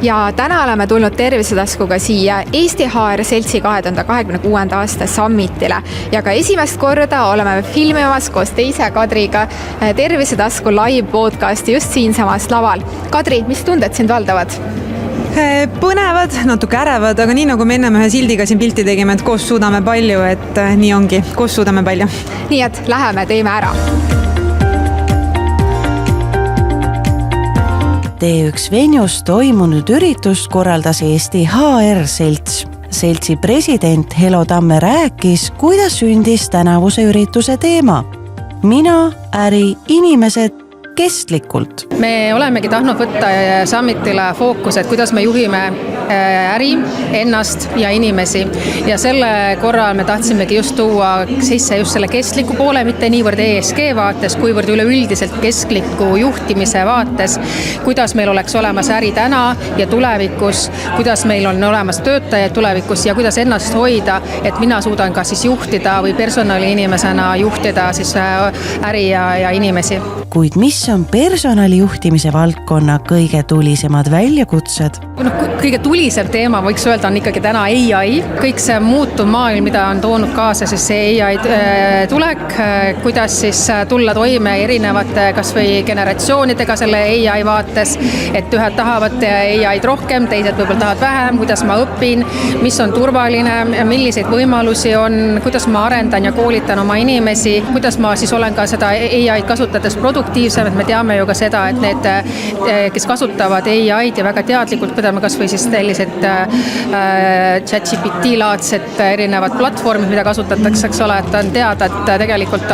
Ja täna oleme tulnud Tervisetaskuga siia Eesti HR Seltsi 2026. aasta summitile ja ka esimest korda oleme filmimas koos teise Kadriga Tervisetasku live podcasti just siinsamas laval. Kadri, mis tunded sind valdavad? Põnevad, natuke ärevad, aga nii nagu me ennem ühe sildiga siin pilti tegime, et koos suudame palju, et nii ongi, koos suudame palju. Nii et läheme, teeme ära. T1 Venjus toimunud üritust korraldas Eesti HR Selts. Seltsi president Helo Tamme rääkis, kuidas sündis tänavuse ürituse teema. Mina, äri, inimesed, kestlikult. Me olemegi tahtnud võtta summitile fookus, et kuidas me juhime äri, ennast ja inimesi. Ja selle korral me tahtsimegi just tuua sisse just selle kestliku poole, mitte niivõrd ESG vaates, kuivõrd üleüldiselt kestliku juhtimise vaates, kuidas meil oleks olemas äri täna ja tulevikus, kuidas meil on olemas töötajaid tulevikus ja kuidas ennast hoida, et mina suudan ka siis juhtida või personali inimesena juhtida siis äri ja inimesi. Kuid mis on personalijuhtimise valdkonna kõige tulisemad väljakutsed? Kõige tulisem teema võiks öelda on ikkagi täna AI. Kõik see muutuv maailm, mida on toonud kaasa siis see AI tulek, kuidas siis tulla toime erinevate kas või generatsioonidega selle AI vaates, et ühed tahavad AI'd rohkem, teised võib-olla tahavad vähem, kuidas ma õpin, mis on turvaline, milliseid võimalusi on, kuidas ma arendan ja koolitan oma inimesi, kuidas ma siis olen ka seda AI'd kasutades produktiivsem, et me teame ju ka seda, et need, kes kasutavad AI'd ja väga teadlikult, kuidas me kas või siis sellised ChatGPT-laadsed erinevad platvormid, mida kasutatakse, eks ole, et on teada, et tegelikult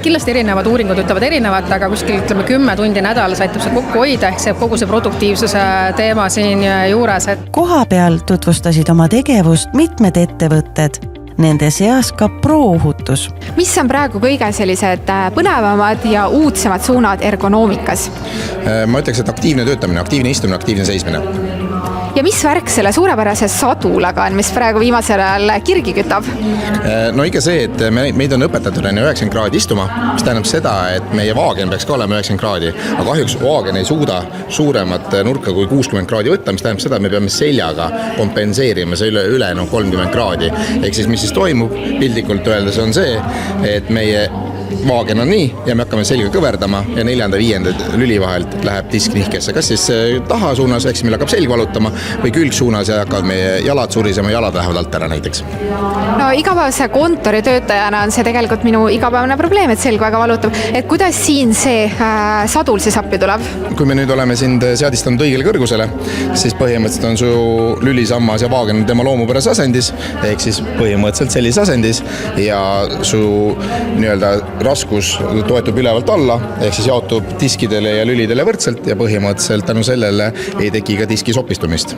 kindlasti erinevad uuringud ütlevad erinevat, aga kuskil 10 tundi nädalas aitab see kokku hoida, ehk see kogu see produktiivsuse teema siin juures. Koha peal tutvustasid oma tegevust mitmed ettevõtted. Nende seas ka pro-ohutus. Mis on praegu kõige sellised põnevamad ja uudsemad suunad ergonoomikas? Ma ütleks, et aktiivne töötamine, aktiivne istumine, aktiivne seismine. Ja mis värk selle suurepärase sadulaga on, mis praegu viimasel ajal kirgi kütab? No ikka see, et meid on õpetatud 90 kraadi istuma, mis tähendab seda, et meie vaagen peaks ka olema 90 kraadi, aga kahjuks vaagen ei suuda suuremat nurka kui 60 kraadi võtta, mis tähendab seda, et me peame seljaga kompenseerima see üle 30 kraadi. Ehk siis, mis siis toimub, pildikult öeldes on see, et meie vaagen on nii ja me hakkame selga kõverdama ja 4. ja 5. lüli vahelt läheb disk nihkesse. Kas siis taha suunas, eks meil hakkab selg valutama või külg suunas ja hakkavad meie jalad surisema, jalad lähevad alt ära näiteks. No igapäevase kontoritöötajana on see tegelikult minu igapäevane probleem, et selg väga valutab. Et kuidas siin see sadul siis appi tuleb? Kui me nüüd oleme sind seadistanud õigele kõrgusele, siis põhimõtteliselt on su lülisammas ja vaagen tema loomupäras asendis, ehk siis põhimõtteliselt sellises asendis ja su nii-öelda raskus toetub ülevalt alla, ehk siis jaotub diskidele ja lülidele võrdselt ja põhimõtteliselt tänu sellele ei teki ka diski sopistumist.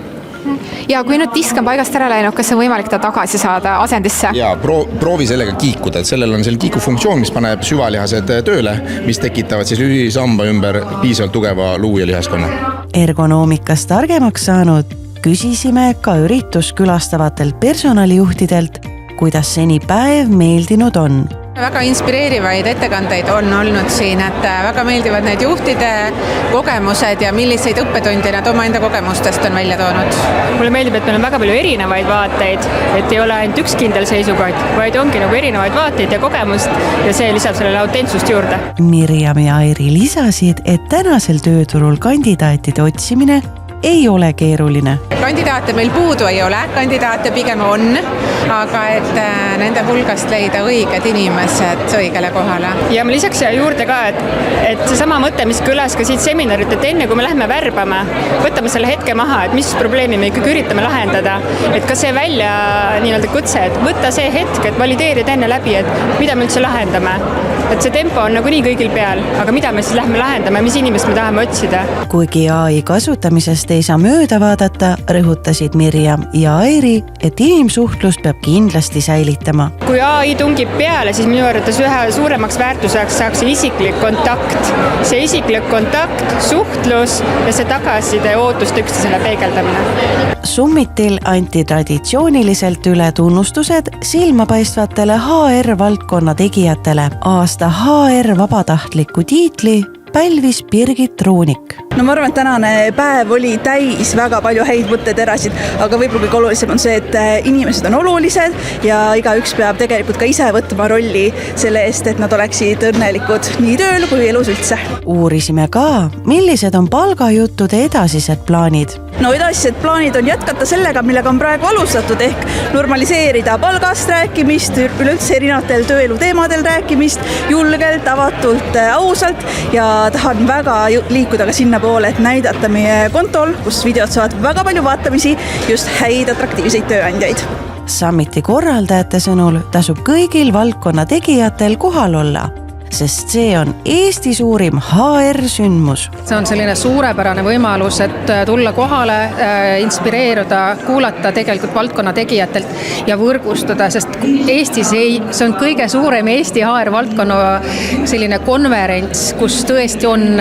Ja kui nüüd disk on paigast ära läinud, kas on võimalik ta tagasi saada asendisse? Ja proovi sellega kiikuda, et sellel on selline kiikufunktsioon, mis paneb süvalihased tööle, mis tekitavad siis lülisamba ümber piisavalt tugeva luu- ja lihaskonna. Ergonoomikast targemaks saanud küsisime ka üritust külastavatelt personalijuhtidelt, kuidas seni päev meeldinud on. Väga inspireerivaid ettekandeid on olnud siin, et väga meeldivad need juhtide kogemused ja milliseid õppetundi nad oma enda kogemustest on välja toonud. Mulle meeldib, et meil on väga palju erinevaid vaateid, et ei ole ainult üks kindel seisukoht, vaid ongi nagu erinevaid vaateid ja kogemust ja see lisab sellele autentsust juurde. Mirjam ja Airi lisasid, et tänasel tööturul kandidaatide otsimine ei ole keeruline. Kandidaate meil puudu ei ole, kandidaate pigem on, aga et nende hulgast leida õiged inimesed õigele kohale. Ja ma lisaks juurde ka, et see sama mõte, mis kõlas ka siit seminarit, et enne kui me lähme värbama, võtame selle hetke maha, et mis probleemi me ikkagi üritame lahendada, et ka see välja nii-öelda kutse, et võtta see hetk, et valideerida enne läbi, et mida me üldse lahendame. Et see tempo on nagu nii kõigil peal, aga mida me siis lähme lahendame, mis inimest me tahame otsida. Kuigi AI kasutamisest ei saa mööda vaadata, rõhutasid Mirjam ja Airi, et inimsuhtlust peab kindlasti säilitama. Kui AI tungib peale, siis minu arvates ühe suuremaks väärtuseks saaks see isiklik kontakt. See isiklik kontakt, suhtlus ja see tagasiside ootust üksteisele peegeldamine. Summitil anti traditsiooniliselt üle tunnustused silmapaistvatele HR-valdkonna tegijatele. Aasta HR vabatahtliku tiitli pälvis Birgit Ruunik. no ma arvan, et tänane päev oli täis väga palju häid mõtteterasid, aga võib-olla kõige olulisem on see, et inimesed on olulised ja igaüks peab tegelikult ka ise võtma rolli selle eest, et nad oleksid õnnelikud nii tööl kui elus üldse. Uurisime ka, millised on palgajuttude edasised plaanid. No edasised plaanid on jätkata sellega, millega on praegu alustatud, ehk normaliseerida palgast rääkimist, üleüldse erinevatel tööelu teemadel rääkimist, julgelt, avatult, ausalt ja tahan väga liikuda ka sinna poole, et näidata meie kontol, kus videod saavad väga palju vaatamisi, just häid atraktiivseid tööandjaid. Summiti korraldajate sõnul tasub kõigil valdkonna tegijatel kohal olla, sest see on Eesti suurim HR-sündmus. See on selline suurepärane võimalus, et tulla kohale, inspireeruda, kuulata tegelikult valdkonna tegijatelt ja võrgustuda, sest Eestis see on kõige suurem Eesti HR-valdkonna selline konverents, kus tõesti on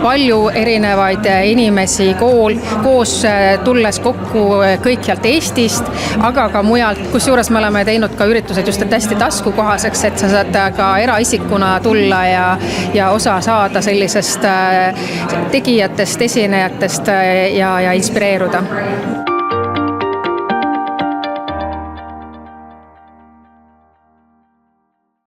palju erinevaid inimesi koos tulles kokku kõikjalt Eestist, aga ka mujalt, kusjuures me oleme teinud ka üritused just hästi taskukohaseks, et sa saad ka eraisikuna tulla ja osa saada sellisest tegijatest, esinejatest ja inspireeruda.